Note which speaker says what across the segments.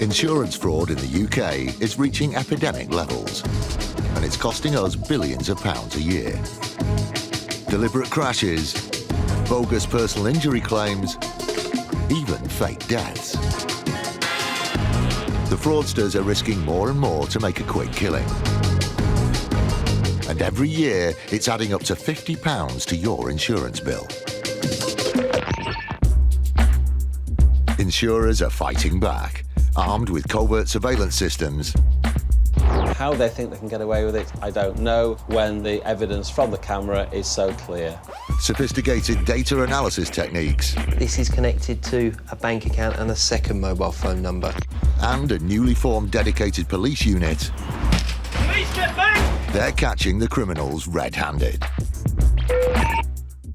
Speaker 1: Insurance fraud in the UK is reaching epidemic levels, and it's costing us billions of pounds a year. Deliberate crashes, bogus personal injury claims, even fake deaths. The fraudsters are risking more and more to make a quick killing. And every year, it's adding up to £50 to your insurance bill. Insurers are fighting back, armed with covert surveillance systems.
Speaker 2: How they think they can get away with it, I don't know, when the evidence from the camera is so clear.
Speaker 1: Sophisticated data analysis techniques.
Speaker 3: This is connected to a bank account and a second mobile phone number.
Speaker 1: And a newly formed dedicated police unit.
Speaker 4: Police, get back!
Speaker 1: They're catching the criminals red-handed.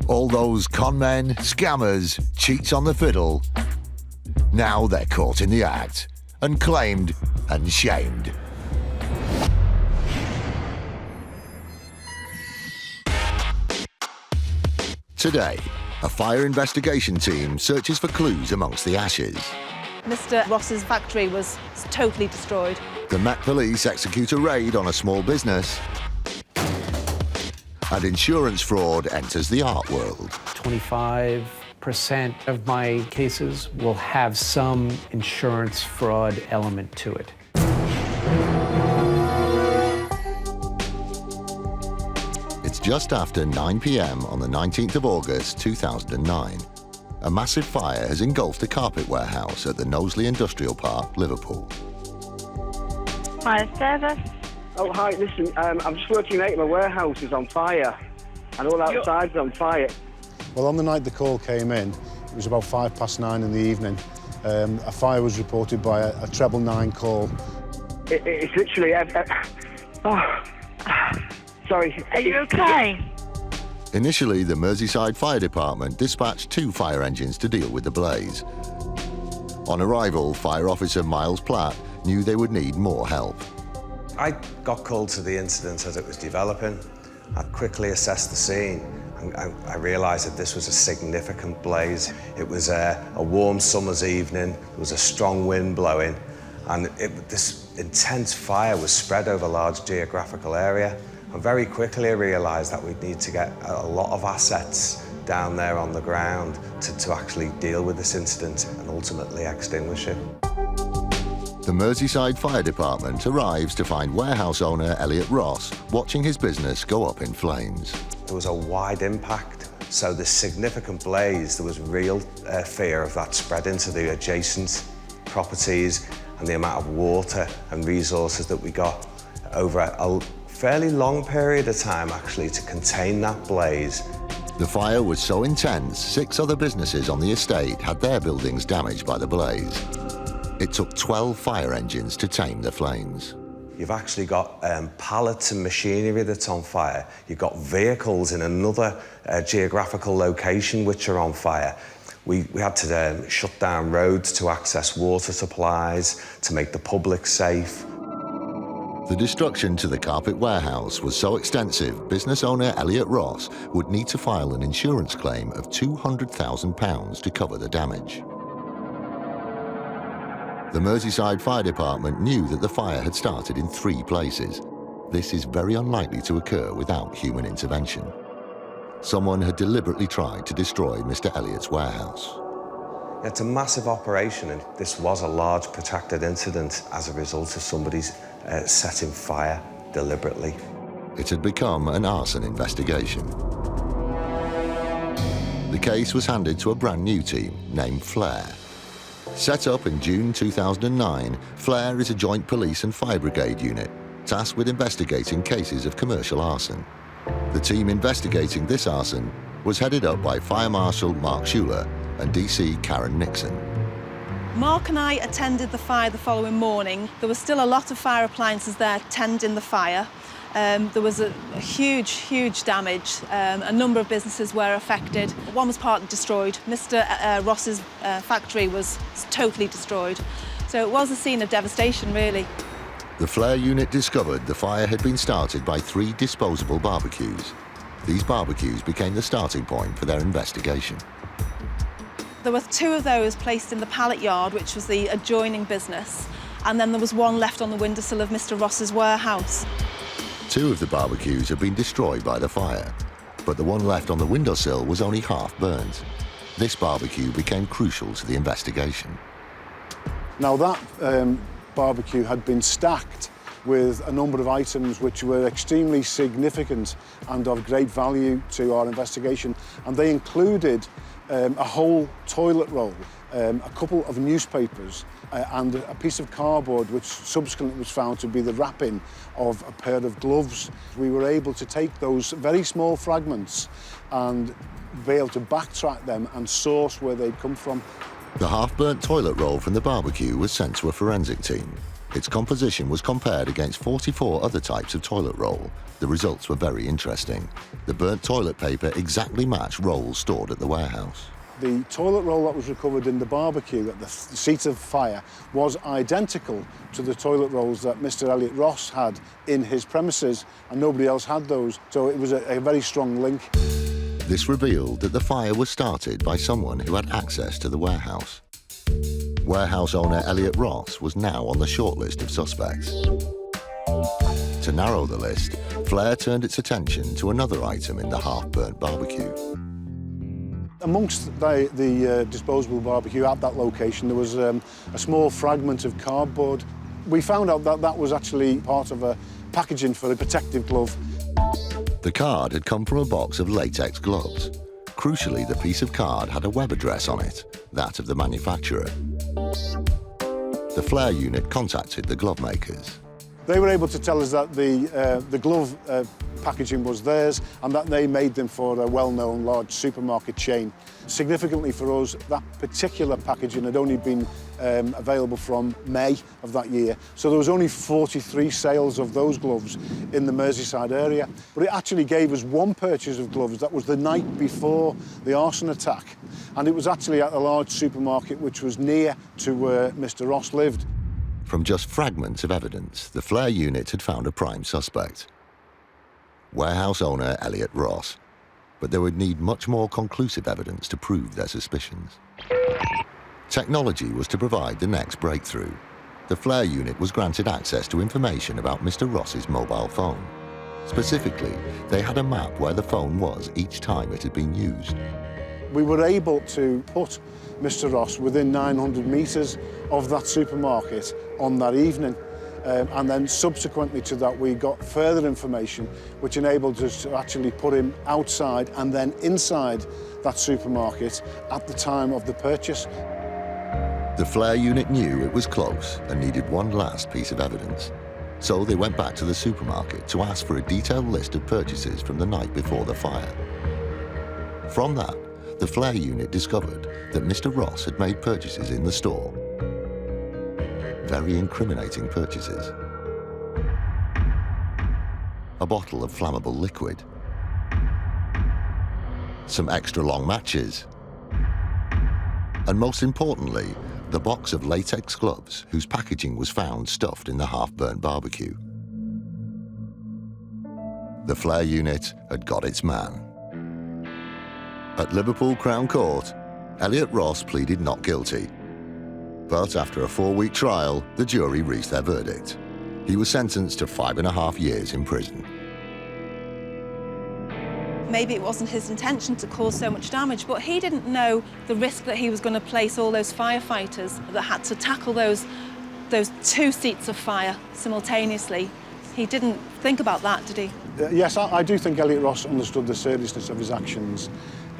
Speaker 1: All those con men, scammers, cheats on the fiddle, now they're caught in the act and claimed and shamed. Today, a fire investigation team searches for clues amongst the ashes.
Speaker 5: Mr. Ross's factory was totally destroyed.
Speaker 1: The Met Police execute a raid on a small business. And insurance fraud enters the art world.
Speaker 6: 25% of my cases will have some insurance fraud element to it.
Speaker 1: It's just after 9 p.m. on the 19th of August 2009. A massive fire has engulfed a carpet warehouse at the Knowsley Industrial Park, Liverpool.
Speaker 7: Fire service.
Speaker 8: Oh, hi, listen, I'm just working late, my warehouse is on fire, and all outside's on fire.
Speaker 9: Well, on the night the call came in, it was about 9:05 in the evening. A fire was reported by a treble 9 call.
Speaker 8: It's literally... sorry.
Speaker 7: Are you okay?
Speaker 1: Initially, the Merseyside Fire Department dispatched 2 fire engines to deal with the blaze. On arrival, Fire Officer Miles Platt knew they would need more help.
Speaker 10: I got called to the incident as it was developing. I quickly assessed the scene and I realised that this was a significant blaze. It was a warm summer's evening, there was a strong wind blowing, and this intense fire was spread over a large geographical area. And very quickly I realised that we'd need to get a lot of assets down there on the ground to actually deal with this incident and ultimately extinguish it.
Speaker 1: The Merseyside Fire Department arrives to find warehouse owner Elliot Ross watching his business go up in flames.
Speaker 10: There was a wide impact, so this significant blaze, there was real fear of that spread into the adjacent properties, and the amount of water and resources that we got over a fairly long period of time actually to contain that blaze.
Speaker 1: The fire was so intense, 6 other businesses on the estate had their buildings damaged by the blaze. It took 12 fire engines to tame the flames.
Speaker 10: You've actually got pallets and machinery that's on fire. You've got vehicles in another geographical location which are on fire. We had to shut down roads to access water supplies, to make the public safe.
Speaker 1: The destruction to the carpet warehouse was so extensive, business owner Elliot Ross would need to file an insurance claim of £200,000 to cover the damage. The Merseyside Fire Department knew that the fire had started in 3 places. This is very unlikely to occur without human intervention. Someone had deliberately tried to destroy Mr. Elliot's warehouse.
Speaker 10: It's a massive operation, and this was a large protracted incident as a result of somebody's setting fire deliberately.
Speaker 1: It had become an arson investigation. The case was handed to a brand new team named Flair. Set up in June 2009, Flair is a joint police and fire brigade unit tasked with investigating cases of commercial arson. The team investigating this arson was headed up by Fire Marshal Mark Schuler and DC Karen Nixon.
Speaker 5: Mark and I attended the fire the following morning. There was still a lot of fire appliances there tending the fire. There was a huge damage. A number of businesses were affected. One was partly destroyed. Mr. Ross's factory was totally destroyed. So it was a scene of devastation, really.
Speaker 1: The Flair unit discovered the fire had been started by 3 disposable barbecues. These barbecues became the starting point for their investigation.
Speaker 5: There were 2 of those placed in the pallet yard, which was the adjoining business. and then there was one left on the windowsill of Mr. Ross's warehouse.
Speaker 1: 2 of the barbecues had been destroyed by the fire, but the one left on the windowsill was only half burnt. This barbecue became crucial to the investigation.
Speaker 9: Now that barbecue had been stacked with a number of items which were extremely significant and of great value to our investigation, and they included a whole toilet roll, a couple of newspapers, and a piece of cardboard which subsequently was found to be the wrapping of a pair of gloves. We were able to take those very small fragments and be able to backtrack them and source where they'd come from.
Speaker 1: The half-burnt toilet roll from the barbecue was sent to a forensic team. Its composition was compared against 44 other types of toilet roll. The results were very interesting. The burnt toilet paper exactly matched rolls stored at the warehouse.
Speaker 9: The toilet roll that was recovered in the barbecue at the seat of fire was identical to the toilet rolls that Mr. Elliot Ross had in his premises, and nobody else had those, so it was a very strong link.
Speaker 1: This revealed that the fire was started by someone who had access to the warehouse. Warehouse owner Elliot Ross was now on the shortlist of suspects. To narrow the list, Flair turned its attention to another item in the half-burnt barbecue.
Speaker 9: Amongst the disposable barbecue at that location, there was a small fragment of cardboard. We found out that that was actually part of a packaging for a protective glove.
Speaker 1: The card had come from a box of latex gloves. Crucially, the piece of card had a web address on it, that of the manufacturer. The Flair unit contacted the glove makers.
Speaker 9: They were able to tell us that the glove packaging was theirs and that they made them for a well-known large supermarket chain. Significantly for us, that particular packaging had only been available from May of that year, so there was only 43 sales of those gloves in the Merseyside area. But it actually gave us one purchase of gloves that was the night before the arson attack, and it was actually at a large supermarket which was near to where Mr. Ross lived.
Speaker 1: From just fragments of evidence, the Flair unit had found a prime suspect. Warehouse owner Elliot Ross. But they would need much more conclusive evidence to prove their suspicions. Technology was to provide the next breakthrough. The Flair unit was granted access to information about Mr. Ross's mobile phone. Specifically, they had a map where the phone was each time it had been used.
Speaker 9: We were able to put Mr. Ross within 900 metres of that supermarket on that evening. And then subsequently to that, we got further information which enabled us to actually put him outside and then inside that supermarket at the time of the purchase.
Speaker 1: The Flair unit knew it was close and needed one last piece of evidence. So they went back to the supermarket to ask for a detailed list of purchases from the night before the fire. From that, the Flair unit discovered that Mr. Ross had made purchases in the store. Very incriminating purchases. A bottle of flammable liquid. Some extra long matches. And most importantly, the box of latex gloves whose packaging was found stuffed in the half-burnt barbecue. The Flair unit had got its man. At Liverpool Crown Court, Elliot Ross pleaded not guilty. But after a 4-week trial, the jury reached their verdict. He was sentenced to 5.5 years in prison.
Speaker 5: Maybe it wasn't his intention to cause so much damage, but he didn't know the risk that he was going to place all those firefighters that had to tackle those 2 seats of fire simultaneously. He didn't think about that, did he?
Speaker 9: Yes, I do think Elliot Ross understood the seriousness of his actions.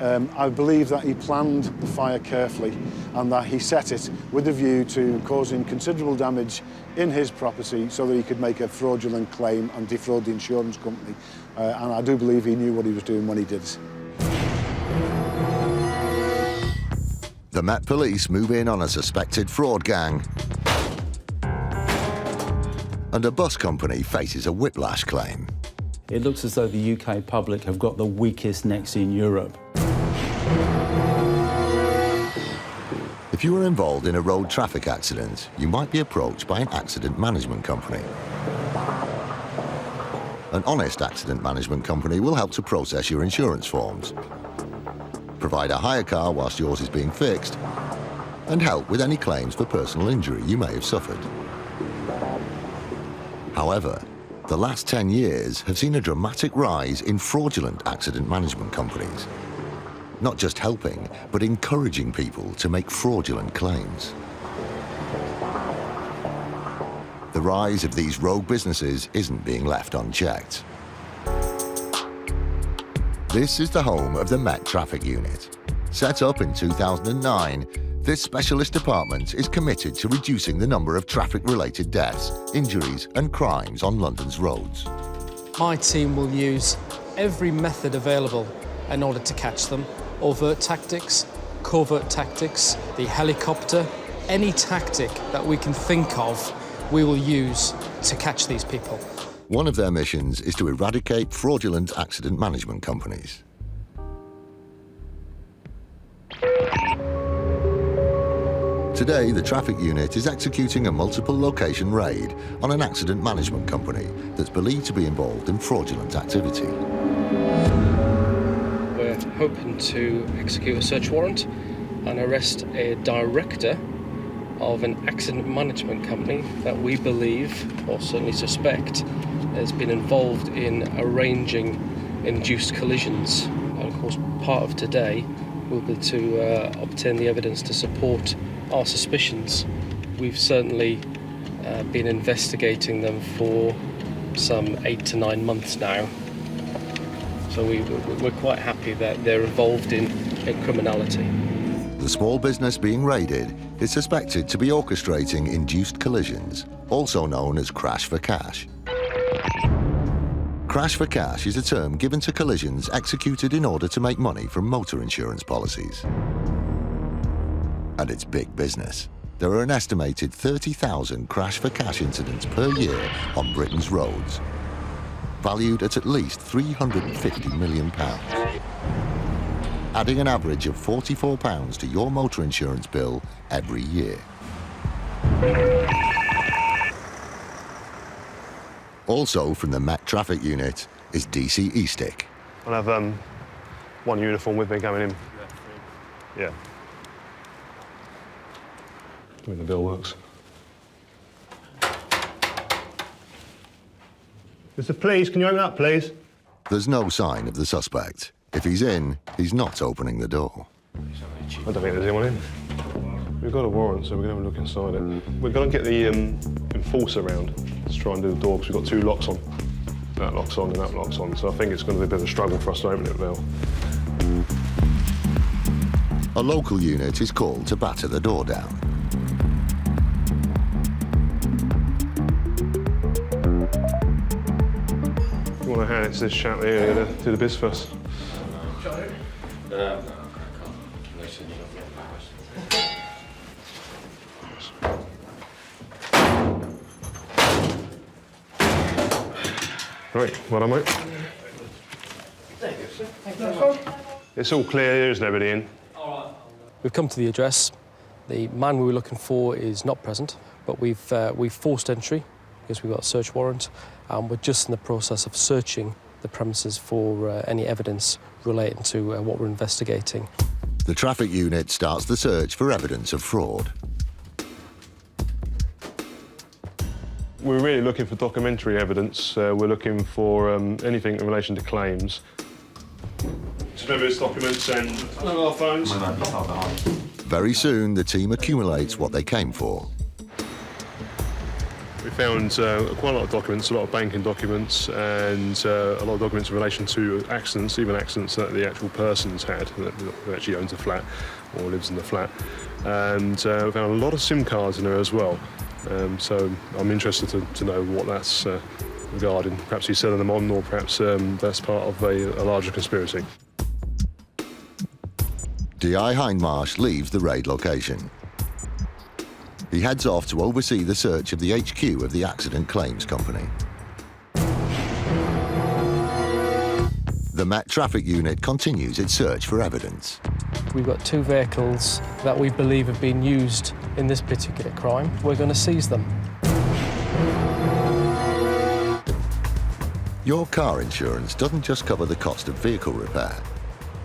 Speaker 9: I believe that he planned the fire carefully and that he set it with a view to causing considerable damage in his property so that he could make a fraudulent claim and defraud the insurance company. And I do believe he knew what he was doing when he did it.
Speaker 1: The Met Police move in on a suspected fraud gang. And a bus company faces a whiplash claim.
Speaker 11: It looks as though the UK public have got the weakest necks in Europe.
Speaker 1: If you were involved in a road traffic accident, you might be approached by an accident management company. An honest accident management company will help to process your insurance forms, provide a hire car whilst yours is being fixed, and help with any claims for personal injury you may have suffered. However, the last 10 years have seen a dramatic rise in fraudulent accident management companies. Not just helping, but encouraging people to make fraudulent claims. The rise of these rogue businesses isn't being left unchecked. This is the home of the Met Traffic Unit. Set up in 2009, this specialist department is committed to reducing the number of traffic-related deaths, injuries and crimes on London's roads.
Speaker 12: My team will use every method available in order to catch them. Overt tactics, covert tactics, the helicopter, any tactic that we can think of, we will use to catch these people.
Speaker 1: One of their missions is to eradicate fraudulent accident management companies. Today, the traffic unit is executing a multiple location raid on an accident management company that's believed to be involved in fraudulent activity.
Speaker 12: We're hoping to execute a search warrant and arrest a director of an accident management company that we believe, or certainly suspect, has been involved in arranging induced collisions. And of course, part of today will be to obtain the evidence to support our suspicions. We've certainly been investigating them for some 8 to 9 months now. So we're quite happy that they're involved in criminality.
Speaker 1: The small business being raided is suspected to be orchestrating induced collisions, also known as crash for cash. Crash for cash is a term given to collisions executed in order to make money from motor insurance policies. And it's big business. There are an estimated 30,000 crash for cash incidents per year on Britain's roads, valued at least £350 million, adding an average of £44 to your motor insurance bill every year. Also from the Met Traffic Unit is DC E-Stick.
Speaker 13: I'll have one uniform with me going in. Yeah. I mean, the bill works. Mr. Please, can you open up, please?
Speaker 1: There's no sign of the suspect. If he's in, he's not opening the door.
Speaker 13: I don't think there's anyone in. We've got a warrant, so we're going to have a look inside it. We're going to get the enforcer around to try and do the door, because we've got 2 locks on. That lock's on and that lock's on, so I think it's going to be a bit of a struggle for us to open it now.
Speaker 1: A local unit is called to batter the door down.
Speaker 13: If you want to hand it to this chap here, you're going to do the biz first. Right, well done, mate. It's all clear, there isn't everybody in.
Speaker 12: We've come to the address. The man we were looking for is not present, but we've forced entry because we've got a search warrant, and we're just in the process of searching the premises for any evidence relating to what we're investigating.
Speaker 1: The traffic unit starts the search for evidence of fraud.
Speaker 13: We're really looking for documentary evidence. We're looking for anything in relation to claims. Surveillance documents and mobile phones.
Speaker 1: Very soon, the team accumulates what they came for.
Speaker 13: We found quite a lot of documents, a lot of banking documents, and a lot of documents in relation to accidents, even accidents that the actual person's had, who actually owns a flat or lives in the flat. And we found a lot of SIM cards in there as well. So I'm interested to know what that's regarding. Perhaps he's selling them on, or perhaps that's part of a larger conspiracy.
Speaker 1: D.I. Hindmarsh leaves the raid location. He heads off to oversee the search of the HQ of the accident claims company. The Met Traffic Unit continues its search for evidence.
Speaker 12: We've got 2 vehicles that we believe have been used in this particular crime. We're going to seize them.
Speaker 1: Your car insurance doesn't just cover the cost of vehicle repair.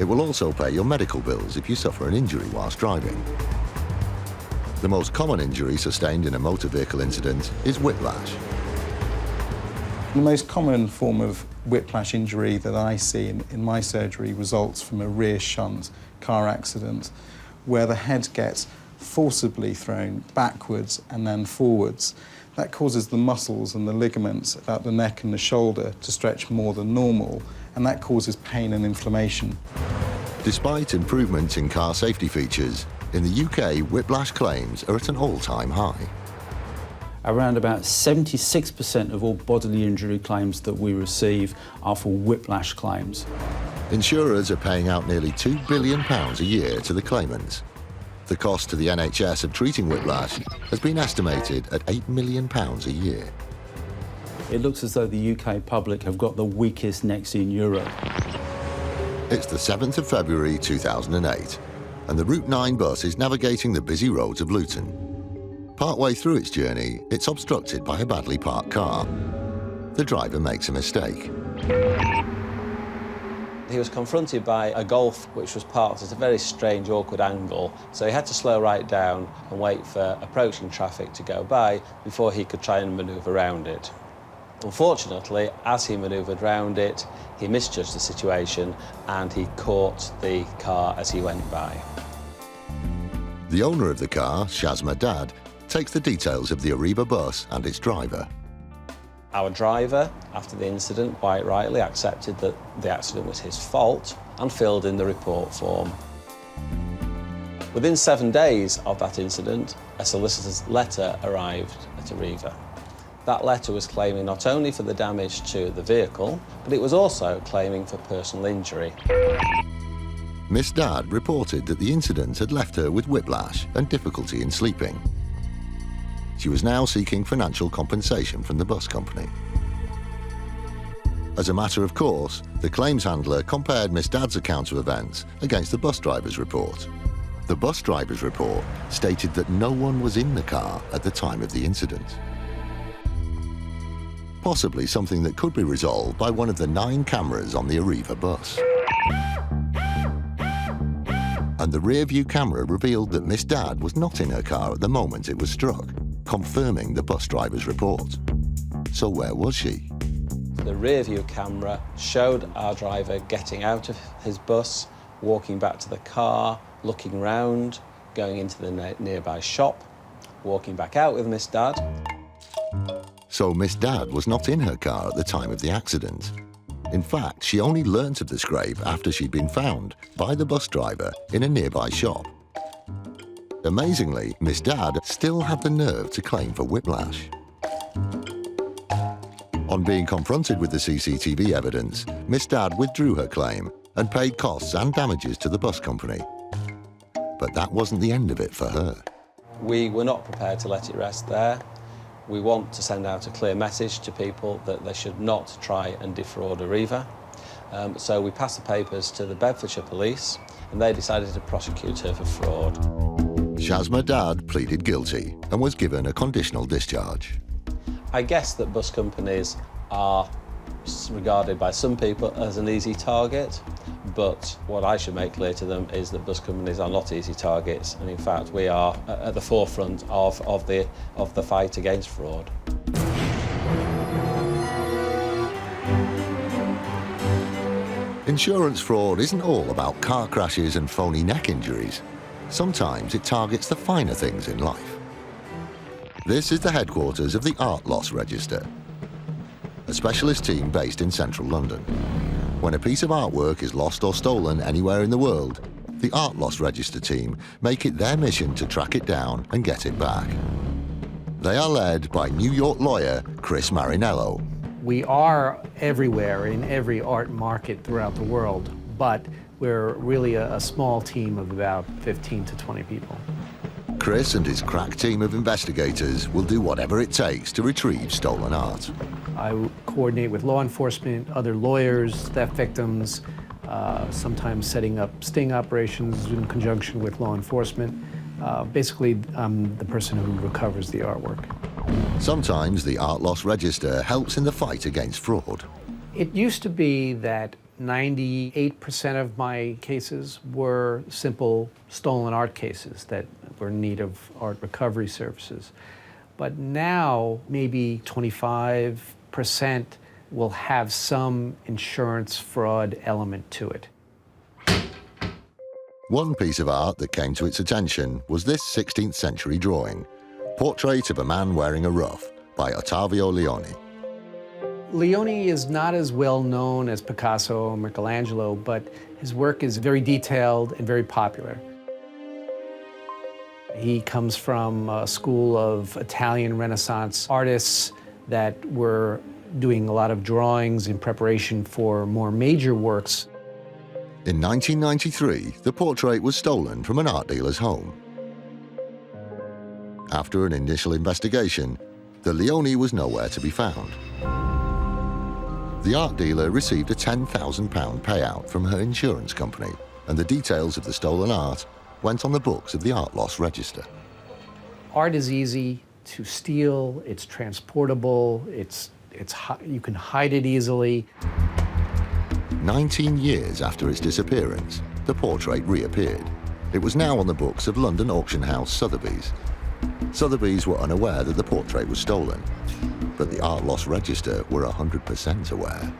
Speaker 1: It will also pay your medical bills if you suffer an injury whilst driving. The most common injury sustained in a motor vehicle incident is whiplash.
Speaker 14: The most common form of whiplash injury that I see in my surgery results from a rear shunt car accident where the head gets forcibly thrown backwards and then forwards. That causes the muscles and the ligaments about the neck and the shoulder to stretch more than normal, and that causes pain and inflammation.
Speaker 1: Despite improvements in car safety features, in the UK, whiplash claims are at an all-time high.
Speaker 11: Around about 76% of all bodily injury claims that we receive are for whiplash claims.
Speaker 1: Insurers are paying out nearly £2 billion a year to the claimants. The cost to the NHS of treating whiplash has been estimated at £8 million a year.
Speaker 11: It looks as though the UK public have got the weakest necks in Europe.
Speaker 1: It's the 7th of February 2008, and the Route 9 bus is navigating the busy roads of Luton. Partway through its journey, it's obstructed by a badly parked car. The driver makes a mistake.
Speaker 2: He was confronted by a Golf which was parked at a very strange, awkward angle, so he had to slow right down and wait for approaching traffic to go by before he could try and manoeuvre around it. Unfortunately, as he manoeuvred around it, he misjudged the situation and he caught the car as he went by.
Speaker 1: The owner of the car, Shazma Dad, takes the details of the Arriva bus and its driver.
Speaker 2: Our driver, after the incident, quite rightly accepted that the accident was his fault and filled in the report form. Within 7 days of that incident, a solicitor's letter arrived at Arriva. That letter was claiming not only for the damage to the vehicle, but it was also claiming for personal injury.
Speaker 1: Miss Dad reported that the incident had left her with whiplash and difficulty in sleeping. She was now seeking financial compensation from the bus company. As a matter of course, the claims handler compared Miss Dad's account of events against the bus driver's report. The bus driver's report stated that no one was in the car at the time of the incident. Possibly something that could be resolved by one of the 9 cameras on the Arriva bus. And the rear-view camera revealed that Miss Dad was not in her car at the moment it was struck, confirming the bus driver's report. So where was she?
Speaker 2: The rear-view camera showed our driver getting out of his bus, walking back to the car, looking round, going into the nearby shop, walking back out with Miss Dad.
Speaker 1: So Miss Dad was not in her car at the time of the accident. In fact, she only learnt of the scrape after she'd been found by the bus driver in a nearby shop. Amazingly, Miss Dad still had the nerve to claim for whiplash. On being confronted with the CCTV evidence, Miss Dad withdrew her claim and paid costs and damages to the bus company. But that wasn't the end of it for her.
Speaker 2: We were not prepared to let it rest there. We want to send out a clear message to people that they should not try and defraud Arriva. So we passed the papers to the Bedfordshire Police and they decided to prosecute her for fraud.
Speaker 1: Shazma Dad pleaded guilty and was given a conditional discharge.
Speaker 2: I guess that bus companies are regarded by some people as an easy target, but what I should make clear to them is that bus companies are not easy targets, and in fact we are at the forefront of the fight against fraud.
Speaker 1: Insurance fraud isn't all about car crashes and phony neck injuries. Sometimes it targets the finer things in life. This is the headquarters of the Art Loss Register, a specialist team based in central London. When a piece of artwork is lost or stolen anywhere in the world, the Art Loss Register team make it their mission to track it down and get it back. They are led by New York lawyer Chris Marinello.
Speaker 6: We are everywhere in every art market throughout the world, but we're really a small team of about 15 to 20 people.
Speaker 1: Chris and his crack team of investigators will do whatever it takes to retrieve stolen art.
Speaker 6: I coordinate with law enforcement, other lawyers, theft victims, sometimes setting up sting operations in conjunction with law enforcement. Basically, I'm the person who recovers the artwork.
Speaker 1: Sometimes the Art Loss Register helps in the fight against fraud.
Speaker 6: It used to be that 98% of my cases were simple stolen art cases that were in need of art recovery services. But now, maybe 25% will have some insurance fraud element to it.
Speaker 1: One piece of art that came to its attention was this 16th century drawing, Portrait of a Man Wearing a Ruff by Ottavio Leone.
Speaker 6: Leone is not as well known as Picasso or Michelangelo, but his work is very detailed and very popular. He comes from a school of Italian Renaissance artists that were doing a lot of drawings in preparation for more major works.
Speaker 1: In 1993, the portrait was stolen from an art dealer's home. After an initial investigation, the Leone was nowhere to be found. The art dealer received a £10,000 payout from her insurance company, and the details of the stolen art went on the books of the art loss register.
Speaker 6: Art is easy to steal, it's transportable, you can hide it easily.
Speaker 1: 19 years after its disappearance, the portrait reappeared. It was now on the books of London auction house Sotheby's. Sotheby's were unaware that the portrait was stolen, but the art loss register were 100% aware.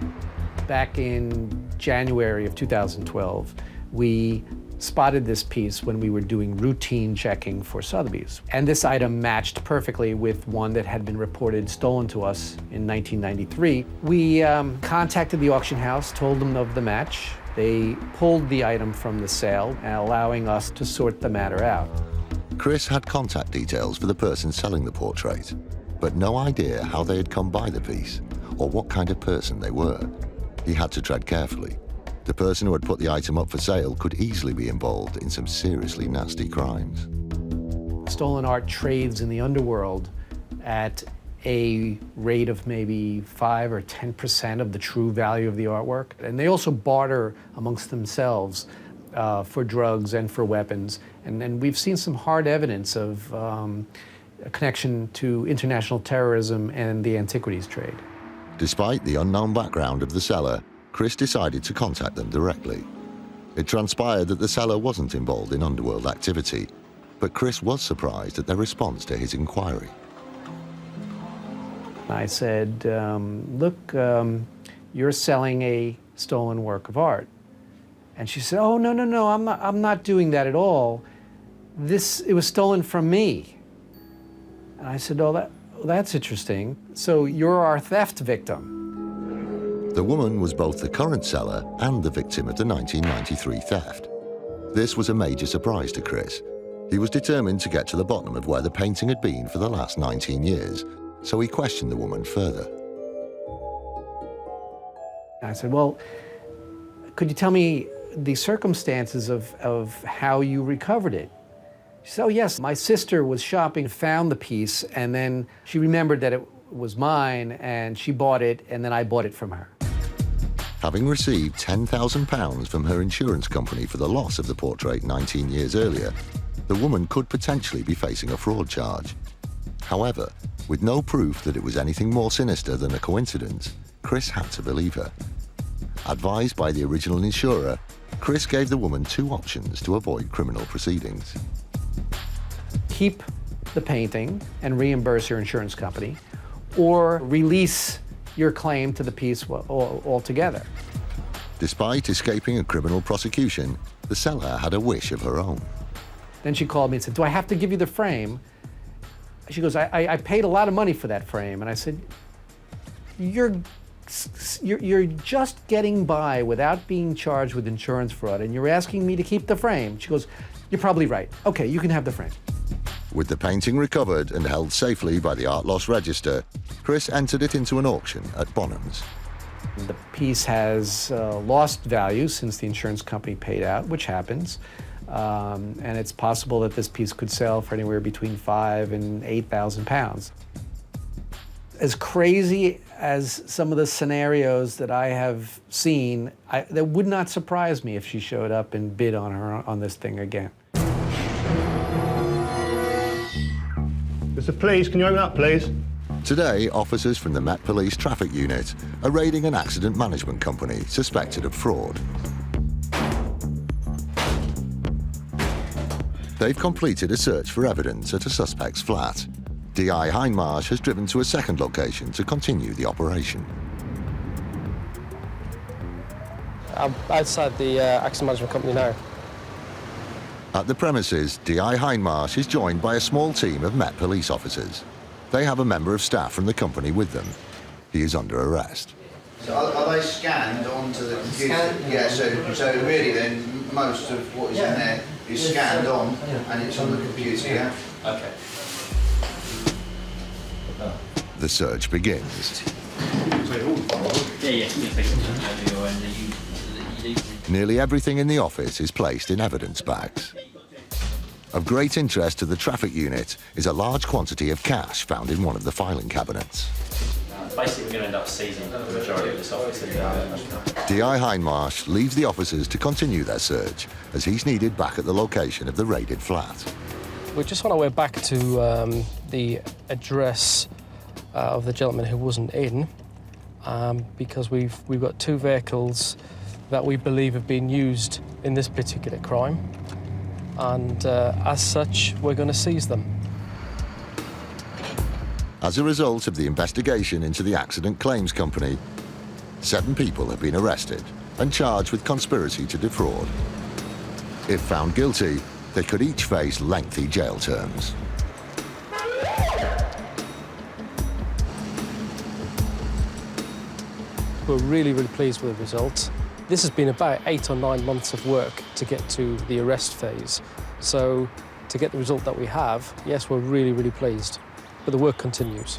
Speaker 6: Back in January of 2012, we spotted this piece when we were doing routine checking for Sotheby's. And this item matched perfectly with one that had been reported stolen to us in 1993. We contacted the auction house, told them of the match. They pulled the item from the sale, allowing us to sort the matter out.
Speaker 1: Chris had contact details for the person selling the portrait, but no idea how they had come by the piece or what kind of person they were. He had to tread carefully. The person who had put the item up for sale could easily be involved in some seriously nasty crimes.
Speaker 6: Stolen art trades in the underworld at a rate of maybe 5 or 10% of the true value of the artwork. And they also barter amongst themselves for drugs and for weapons. And we've seen some hard evidence of a connection to international terrorism and the antiquities trade.
Speaker 1: Despite the unknown background of the seller, Chris decided to contact them directly. It transpired that the seller wasn't involved in underworld activity, but Chris was surprised at their response to his inquiry.
Speaker 6: I said, look, you're selling a stolen work of art. And she said, oh, no, I'm not doing that at all. It was stolen from me. And I said, oh, that's interesting. So you're our theft victim.
Speaker 1: The woman was both the current seller and the victim of the 1993 theft. This was a major surprise to Chris. He was determined to get to the bottom of where the painting had been for the last 19 years, so he questioned the woman further.
Speaker 6: I said, well, could you tell me the circumstances of how you recovered it? She said, oh, yes, my sister was shopping, found the piece, and then she remembered that it was mine, and she bought it, and then I bought it from her.
Speaker 1: Having received £10,000 from her insurance company for the loss of the portrait 19 years earlier, the woman could potentially be facing a fraud charge. However, with no proof that it was anything more sinister than a coincidence, Chris had to believe her. Advised by the original insurer, Chris gave the woman 2 options to avoid criminal proceedings.
Speaker 6: Keep the painting and reimburse your insurance company, or release your claim to the piece altogether.
Speaker 1: Despite escaping a criminal prosecution, the seller had a wish of her own.
Speaker 6: Then she called me and said, do I have to give you the frame? She goes, I paid a lot of money for that frame. And I said, you're just getting by without being charged with insurance fraud, and you're asking me to keep the frame. She goes, you're probably right. Okay, you can have the frame.
Speaker 1: With the painting recovered and held safely by the Art Loss Register, Chris entered it into an auction at Bonhams.
Speaker 6: The piece has lost value since the insurance company paid out, which happens. And it's possible that this piece could sell for anywhere between £5,000 and £8,000. As crazy as some of the scenarios that I have seen, that would not surprise me if she showed up and bid on this thing again.
Speaker 15: Mr. Police, can you open up, please?
Speaker 1: Today, officers from the Met Police Traffic Unit are raiding an accident management company suspected of fraud. They've completed a search for evidence at a suspect's flat. DI Hindmarsh has driven to a second location to continue the operation.
Speaker 12: I'm outside the accident management company now.
Speaker 1: At the premises, DI Hindmarsh is joined by a small team of Met police officers. They have a member of staff from the company with them. He is under arrest.
Speaker 15: So are they scanned onto the computer? Yeah, so really then most of what is in there is scanned on and it's on the computer, yeah?
Speaker 12: Okay.
Speaker 1: The search begins. Nearly everything in the office is placed in evidence bags. Of great interest to the traffic unit is a large quantity of cash found in one of the filing cabinets.
Speaker 16: Basically, we're going to end up seizing the majority of this office.
Speaker 1: DI Hindmarsh leaves the officers to continue their search as he's needed back at the location of the raided flat.
Speaker 12: We're just on our way back to the address of the gentleman who wasn't in, because we've got two vehicles that we believe have been used in this particular crime, and as such, we're going to seize them.
Speaker 1: As a result of the investigation into the accident claims company, 7 people have been arrested and charged with conspiracy to defraud. If found guilty, they could each face lengthy jail terms.
Speaker 12: We're really, really pleased with the result. This has been about 8 or 9 months of work to get to the arrest phase. So to get the result that we have, yes, we're really, really pleased. But the work continues.